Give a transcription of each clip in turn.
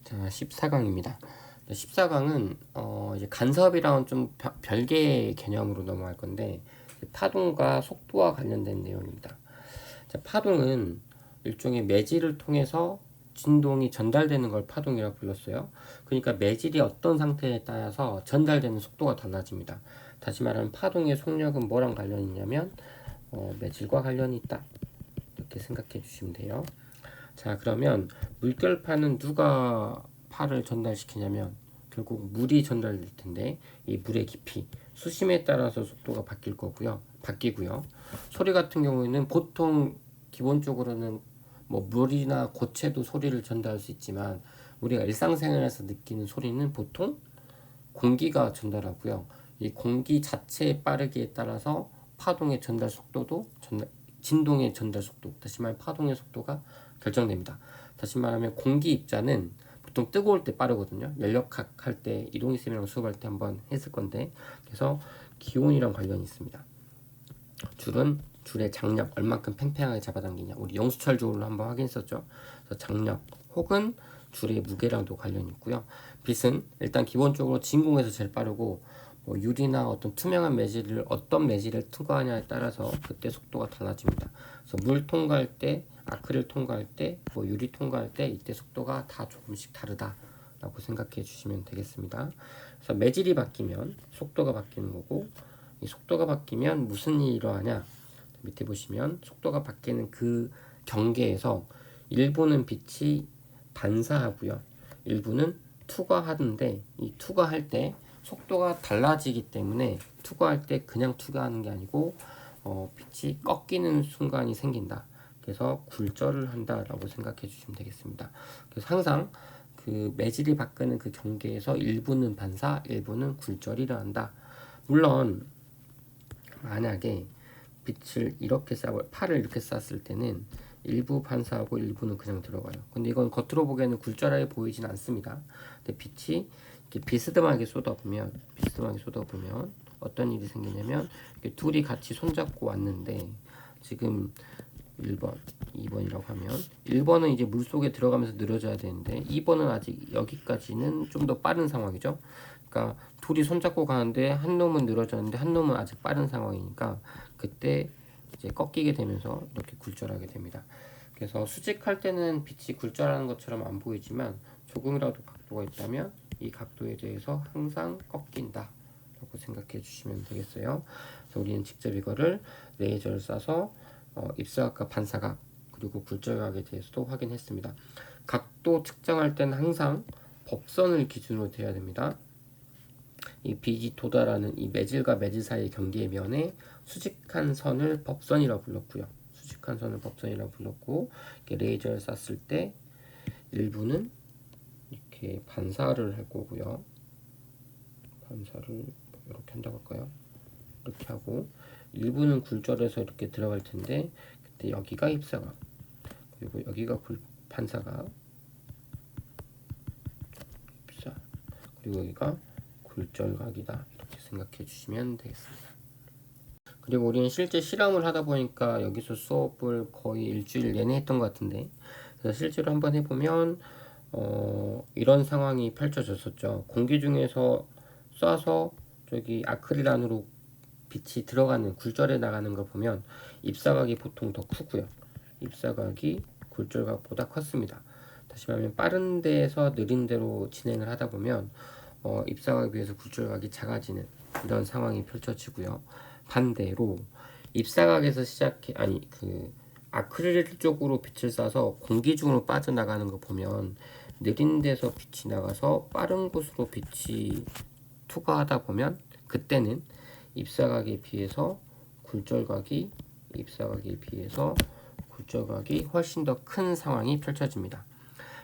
자, 14강입니다. 14강은 이제 간섭이랑은 좀 별개의 개념으로 넘어갈 건데, 파동과 속도와 관련된 내용입니다. 자, 파동은 일종의 매질을 통해서 진동이 전달되는 걸 파동이라고 불렀어요. 그러니까 매질이 어떤 상태에 따라서 전달되는 속도가 달라집니다. 다시 말하면 파동의 속력은 뭐랑 관련이 있냐면 매질과 관련이 있다, 이렇게 생각해 주시면 돼요. 자, 그러면 물결파는 누가 파를 전달시키냐면 결국 물이 전달될 텐데, 이 물의 깊이, 수심에 따라서 속도가 바뀌고요. 소리 같은 경우에는 보통 기본적으로는 뭐 물이나 고체도 소리를 전달할 수 있지만, 우리가 일상생활에서 느끼는 소리는 보통 공기가 전달하고요. 이 공기 자체의 빠르기에 따라서 파동의 전달 속도도 진동의 전달 속도, 다시 말하면 파동의 속도가 결정됩니다. 다시 말하면 공기 입자는 보통 뜨거울 때 빠르거든요. 연력학 할 때, 이동희 쌤이랑 수업할 때 한번 했을 건데, 그래서 기온이랑 관련이 있습니다. 줄의 장력, 얼만큼 팽팽하게 잡아당기냐, 우리 영수철 조울로 한번 확인했었죠. 그래서 장력 혹은 줄의 무게랑도 관련이 있고요. 빛은 일단 기본적으로 진공에서 제일 빠르고, 뭐 유리나 어떤 투명한 어떤 매질을 통과하냐에 따라서 그때 속도가 달라집니다. 그래서 물 통과할 때, 아크릴 통과할 때, 뭐 유리 통과할 때, 이때 속도가 다 조금씩 다르다라고 생각해 주시면 되겠습니다. 그래서 매질이 바뀌면 속도가 바뀌는 거고, 이 속도가 바뀌면 무슨 일이 일어나냐? 밑에 보시면 속도가 바뀌는 그 경계에서 일부는 빛이 반사하고요, 일부는 투과하는데, 이 투과할 때 속도가 달라지기 때문에 투과할 때 그냥 투과하는 게 아니고 빛이 꺾이는 순간이 생긴다. 그래서 굴절을 한다라고 생각해 주시면 되겠습니다. 그래서 항상 그 매질이 바뀌는 그 경계에서 일부는 반사, 일부는 굴절이 일어난다. 물론 만약에 빛을 이렇게 쏴고 팔을 이렇게 쐈을 때는 일부 반사하고 일부는 그냥 들어가요. 근데 이건 겉으로 보기에는 굴절하게 보이진 않습니다. 근데 빛이 이렇게 비스듬하게 쏟아보면 어떤 일이 생기냐면, 이렇게 둘이 같이 손잡고 왔는데, 지금 1번, 2번이라고 하면 1번은 이제 물속에 들어가면서 느려져야 되는데 2번은 아직 여기까지는 좀 더 빠른 상황이죠. 그러니까 둘이 손잡고 가는데 한 놈은 늘어졌는데 한 놈은 아직 빠른 상황이니까 그때 이제 꺾이게 되면서 이렇게 굴절하게 됩니다. 그래서 수직할 때는 빛이 굴절하는 것처럼 안 보이지만 조금이라도 각도가 있다면 이 각도에 대해서 항상 꺾인다 라고 생각해 주시면 되겠어요. 그래서 우리는 직접 이거를 레이저를 쏴서 입사각과 반사각 그리고 굴절각에 대해서도 확인했습니다. 각도 측정할 때는 항상 법선을 기준으로 돼야 됩니다. 이 빛이 도달하는 이 매질과 매질 사이의 경계의 면에 수직한 선을 법선이라고 불렀고요. 이렇게 레이저를 쐈을 때 일부는 이렇게 반사를 할 거고요. 반사를 이렇게 한다고 할까요? 이렇게 하고, 일부는 굴절해서 이렇게 들어갈 텐데 그때 여기가 입사각, 그리고 여기가 반사각, 입사, 그리고 여기가 굴절각이다, 이렇게 생각해 주시면 되겠습니다. 그리고 우리는 실제 실험을 하다 보니까 여기서 수업을 거의 일주일 내내 했던 것 같은데, 그래서 실제로 한번 해보면 이런 상황이 펼쳐졌었죠. 공기 중에서 쏴서 저기 아크릴 안으로 빛이 들어가는, 굴절해 나가는 걸 보면 입사각이 보통 더 크고요. 입사각이 굴절각보다 컸습니다. 다시 말하면 빠른 데에서 느린 데로 진행을 하다 보면 입사각에 비해서 굴절각이 작아지는 이런 상황이 펼쳐지고요. 반대로 입사각에서 아크릴 쪽으로 빛을 쏴서 공기 중으로 빠져나가는 거 보면 느린 데서 빛이 나가서 빠른 곳으로 빛이 투과하다 보면 그때는 입사각에 비해서 굴절각이 훨씬 더 큰 상황이 펼쳐집니다.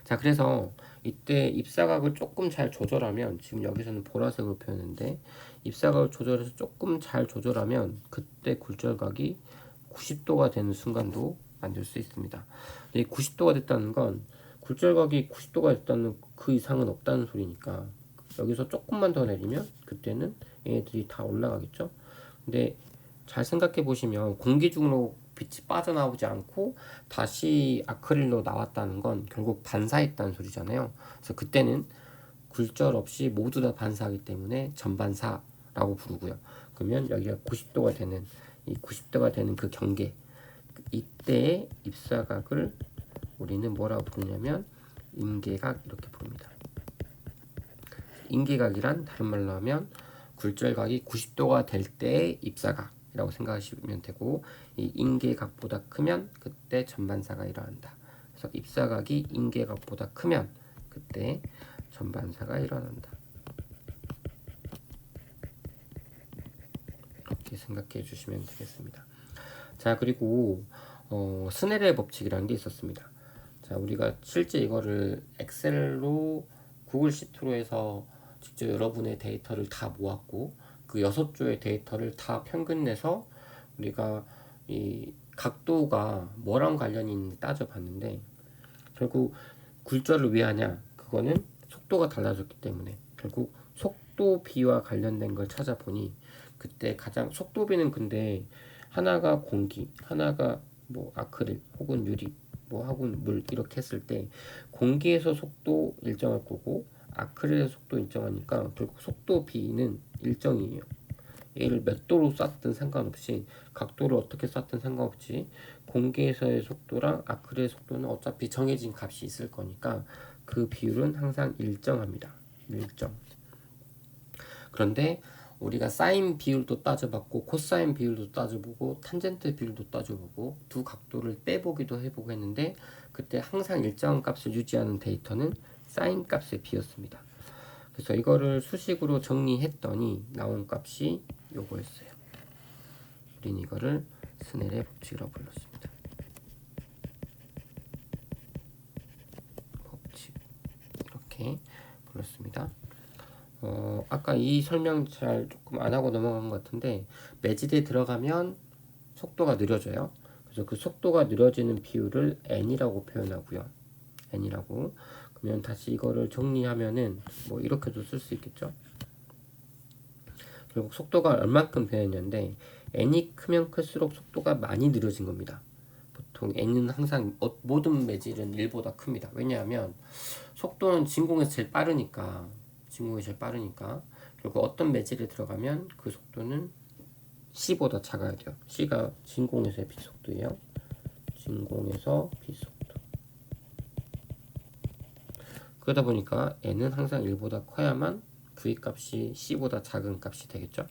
자, 그래서 이때 입사각을 조금 잘 조절하면, 지금 여기서는 보라색으로 표현했는데 입사각을 조절해서 조금 잘 조절하면 그때 굴절각이 90도가 되는 순간도 만들 수 있습니다. 이 90도가 됐다는 건 굴절각이 90도가 됐다는 그 이상은 없다는 소리니까, 여기서 조금만 더 내리면 그때는 얘네들이 다 올라가겠죠. 근데 잘 생각해 보시면 공기 중으로 빛이 빠져나오지 않고 다시 아크릴로 나왔다는 건 결국 반사했다는 소리잖아요. 그래서 그때는 굴절 없이 모두 다 반사하기 때문에 전반사라고 부르고요. 그러면 여기가 90도가 되는 이 90도가 되는 그 경계, 이때의 입사각을 우리는 뭐라고 부르냐면 임계각 이렇게 부릅니다. 임계각이란 다른 말로 하면 굴절각이 90도가 될 때의 입사각이라고 생각하시면 되고, 이 임계각보다 크면 그때 전반사가 일어난다. 그래서 입사각이 임계각보다 크면 그때 전반사가 일어난다. 이렇게 생각해 주시면 되겠습니다. 자, 그리고 스넬의 법칙이라는 게 있었습니다. 자, 우리가 실제 이거를 엑셀로 구글 시트로 해서 직접 여러분의 데이터를 다 모았고 그 6조의 데이터를 다 평균 내서 우리가 이 각도가 뭐랑 관련이 있는지 따져봤는데, 결국 굴절을 왜 하냐? 그거는 속도가 달라졌기 때문에 결국 속도비와 관련된 걸 찾아보니, 그때 가장 속도비는 근데 하나가 공기, 하나가 뭐 아크릴 혹은 유리 뭐 혹은 물 이렇게 했을 때 공기에서 속도 일정할 거고 아크릴의 속도 일정하니까 결국 속도비는 일정이에요. 얘를 몇 도로 쐈든 상관없이, 각도를 어떻게 쐈든 상관없이 공기에서의 속도랑 아크릴의 속도는 어차피 정해진 값이 있을 거니까 그 비율은 항상 일정합니다. 일정. 그런데 우리가 사인 비율도 따져봤고 코사인 비율도 따져보고 탄젠트 비율도 따져보고 두 각도를 빼보기도 해보고 했는데, 그때 항상 일정한 값을 유지하는 데이터는 사인 값의 비였습니다. 그래서 이거를 수식으로 정리했더니 나온 값이 요거였어요. 우린 이거를 스넬의 법칙이라고 불렀습니다. 법칙 이렇게 불렀습니다. 아까 이 설명 잘 조금 안 하고 넘어간 것 같은데, 매질에 들어가면 속도가 느려져요. 그래서 그 속도가 느려지는 비율을 n이라고 표현하고요. n이라고. 그러면 다시 이거를 정리하면은 뭐 이렇게도 쓸 수 있겠죠. 결국 속도가 얼만큼 변했는데 n이 크면 클수록 속도가 많이 느려진 겁니다. 보통 n은 항상 모든 매질은 1보다 큽니다. 왜냐하면 속도는 진공에서 제일 빠르니까, 결국 어떤 매질에 들어가면 그 속도는 c보다 작아야 돼요. c가 진공에서의 빛속도예요. 진공에서 빛속도. 그러다 보니까 n은 항상 1보다 커야만 v값이 c보다 작은 값이 되겠죠.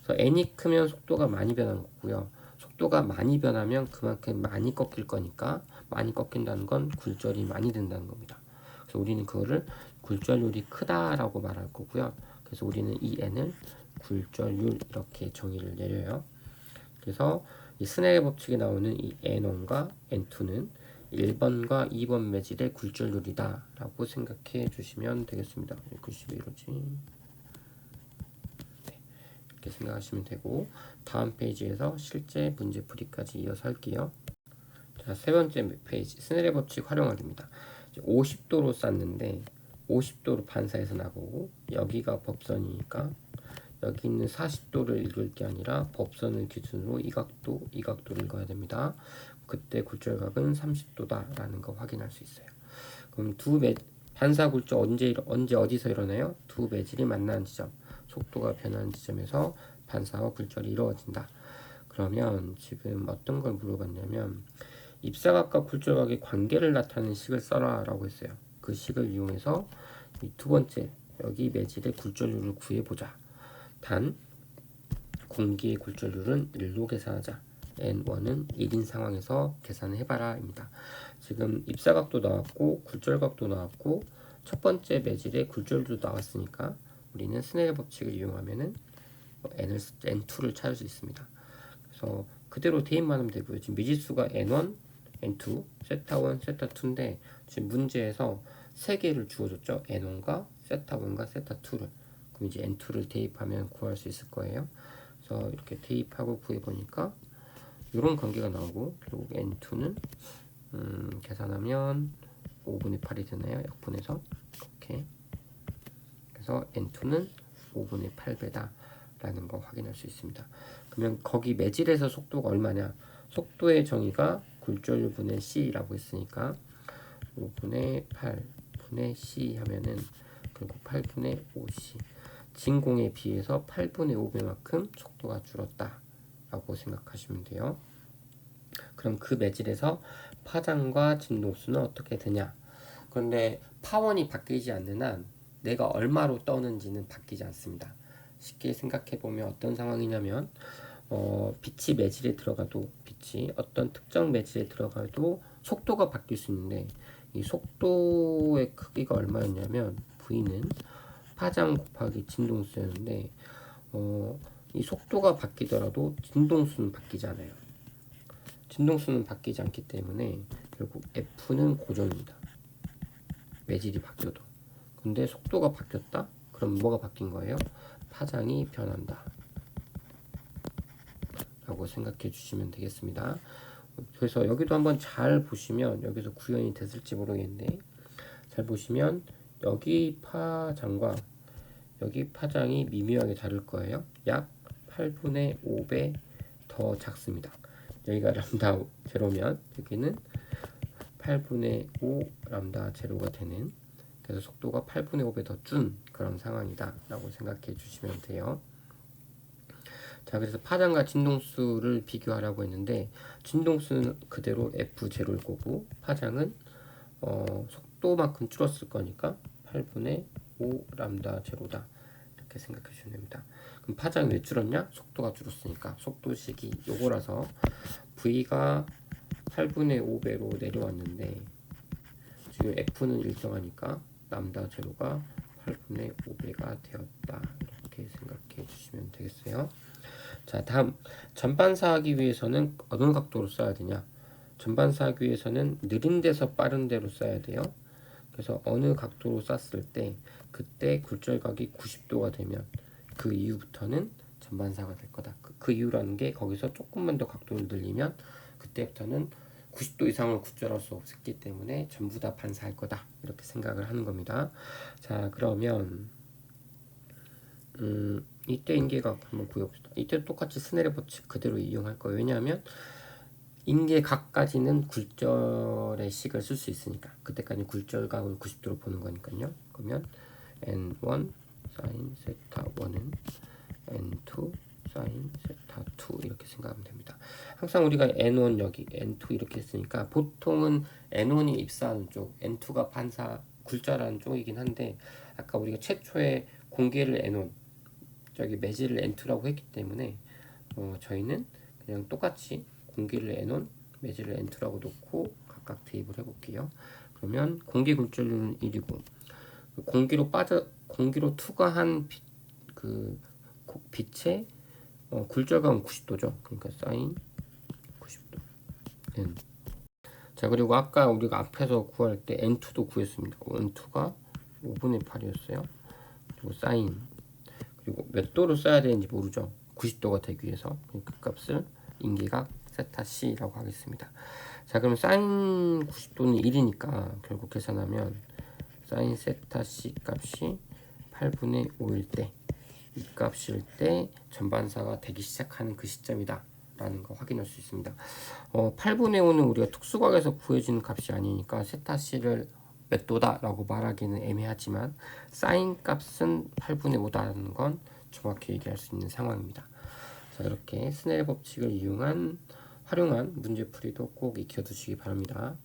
그래서 n이 크면 속도가 많이 변한 거고요. 속도가 많이 변하면 그만큼 많이 꺾일 거니까, 많이 꺾인다는 건 굴절이 많이 된다는 겁니다. 그래서 우리는 그거를 굴절률이 크다라고 말할 거고요. 그래서 우리는 이 n을 굴절률 이렇게 정의를 내려요. 그래서 이 스넬의 법칙에 나오는 이 N1과 N2는 1번과 2번 매질의 굴절률이다 라고 생각해 주시면 되겠습니다. 글씨 왜 이러지? 네, 이렇게 생각하시면 되고, 다음 페이지에서 실제 문제풀이까지 이어서 할게요. 자, 세 번째 페이지, 스넬의 법칙 활용하기입니다. 50도로 쌌는데 50도로 반사해서 나오고, 여기가 법선이니까 여기 있는 40도를 읽을 게 아니라 법선을 기준으로 이 각도를 읽어야 됩니다. 그때 굴절각은 30도다 라는 거 확인할 수 있어요. 그럼 반사 굴절 언제 어디서 일어나요? 두 매질이 만나는 지점, 속도가 변하는 지점에서 반사와 굴절이 이루어진다. 그러면 지금 어떤 걸 물어봤냐면, 입사각과 굴절각의 관계를 나타내는 식을 써라 라고 했어요. 그 식을 이용해서 이 두 번째, 여기 매질의 굴절률을 구해보자. 단 공기의 굴절률은 1로 계산하자. N1은 1인 상황에서 계산을 해봐라 입니다. 지금 입사각도 나왔고 굴절각도 나왔고 첫 번째 매질의 굴절도 나왔으니까 우리는 스넬의 법칙을 이용하면은 N2를 찾을 수 있습니다. 그래서 그대로 대입만 하면 되고요. 지금 미지수가 N1, N2, 세타1, 세타2인데 지금 문제에서 3개를 주어줬죠. N1과 세타1과 세타2를. 그럼 이제 N2를 대입하면 구할 수 있을 거예요. 그래서 이렇게 대입하고 구해보니까 이런 관계가 나오고, 결국 N2는 계산하면 5분의 8이 되나요? 약분해서 이렇게. 그래서 N2는 5분의 8배다 라는 거 확인할 수 있습니다. 그러면 거기 매질에서 속도가 얼마냐? 속도의 정의가 굴절분의 c라고 했으니까 5분의 8분의 c 하면은 결국 8분의 5c. 진공에 비해서 8분의 5배만큼 속도가 줄었다 라고 생각하시면 돼요. 그럼 그 매질에서 파장과 진동수는 어떻게 되냐? 그런데 파원이 바뀌지 않는 한 내가 얼마로 떠는지는 바뀌지 않습니다. 쉽게 생각해 보면 어떤 상황이냐면 빛이 매질에 들어가도 빛이 어떤 특정 매질에 들어가도 속도가 바뀔 수 있는데 이 속도의 크기가 얼마였냐면 V는 파장 곱하기 진동수였는데 이 속도가 바뀌더라도 진동수는 바뀌지 않아요. 진동수는 바뀌지 않기 때문에 결국 F는 고정입니다. 매질이 바뀌어도. 근데 속도가 바뀌었다? 그럼 뭐가 바뀐 거예요? 파장이 변한다 라고 생각해 주시면 되겠습니다. 그래서 여기도 한번 잘 보시면 여기서 구현이 됐을지 모르겠는데 잘 보시면 여기 파장과 여기 파장이 미묘하게 다를 거예요. 약 8분의 5배 더 작습니다. 여기가 람다 제로면 여기는 8분의 5 람다 제로가 되는, 그래서 속도가 8분의 5배 더 준 그런 상황이다 라고 생각해 주시면 돼요. 자, 그래서 파장과 진동수를 비교하라고 했는데 진동수는 그대로 F0일 거고 파장은 속도만큼 줄었을 거니까 8분의 5 람다 제로다 이렇게 생각해 주시면 됩니다. 그럼 파장이 왜 줄었냐? 속도가 줄었으니까. 속도식이 요거라서 V가 8분의 5배로 내려왔는데 지금 F는 일정하니까 람다 제로가 8분의 5배가 되었다 이렇게 생각해 주시면 되겠어요. 자, 다음 전반사하기 위해서는 어느 각도로 써야 되냐? 전반사하기 위해서는 느린 데서 빠른 데로 써야 돼요. 그래서 어느 각도로 쐈을 때 그때 굴절각이 90도가 되면 그 이후부터는 전반사가 될 거다. 그 이유라는 게 거기서 조금만 더 각도를 늘리면 그때부터는 90도 이상을 굴절할 수 없기 때문에 전부 다 반사할 거다 이렇게 생각을 하는 겁니다. 자, 그러면 이때 인계각 한번 구해봅시다. 이때 똑같이 스넬의 법칙 그대로 이용할 거예요. 왜냐하면 인계각까지는 굴절의 식을 쓸 수 있으니까 그때까지 굴절각을 90도로 보는 거니까요. 그러면 n1 sin 세타 1은 n2 sin 세타 2 이렇게 생각하면 됩니다. 항상 우리가 n1 여기 n2 이렇게 했으니까 보통은 n1이 입사하는 쪽, n2가 반사 굴절하는 쪽이긴 한데 아까 우리가 최초에 공계를 n1 저기 매질을 n2라고 했기 때문에 저희는 그냥 똑같이 공기를 n1 매질을 n2라고 놓고 각각 대입을 해볼게요. 그러면 공기 굴절률은 1이고 공기로 투과한 빛의 굴절감은 90도죠. 그러니까 사인 90도 n. 자, 그리고 아까 우리가 앞에서 구할 때 n2도 구했습니다. n2가 5분의 8이었어요. 그리고 사인, 그리고 몇 도로 써야 되는지 모르죠. 90도가 되기 위해서 그 값을 인계각 세타 C라고 하겠습니다. 자, 그럼 사인 90도는 1이니까 결국 계산하면 사인 세타 C 값이 8분의 5일 때 이 값일 때 전반사가 되기 시작하는 그 시점이다 라는 거 확인할 수 있습니다. 8분의 5는 우리가 특수각에서 구해지는 값이 아니니까 세타 C를 몇 도다 라고 말하기는 애매하지만 사인 값은 8분의 5다라는 건 정확히 얘기할 수 있는 상황입니다. 자, 이렇게 스넬의 법칙을 활용한 문제풀이도 꼭 익혀두시기 바랍니다.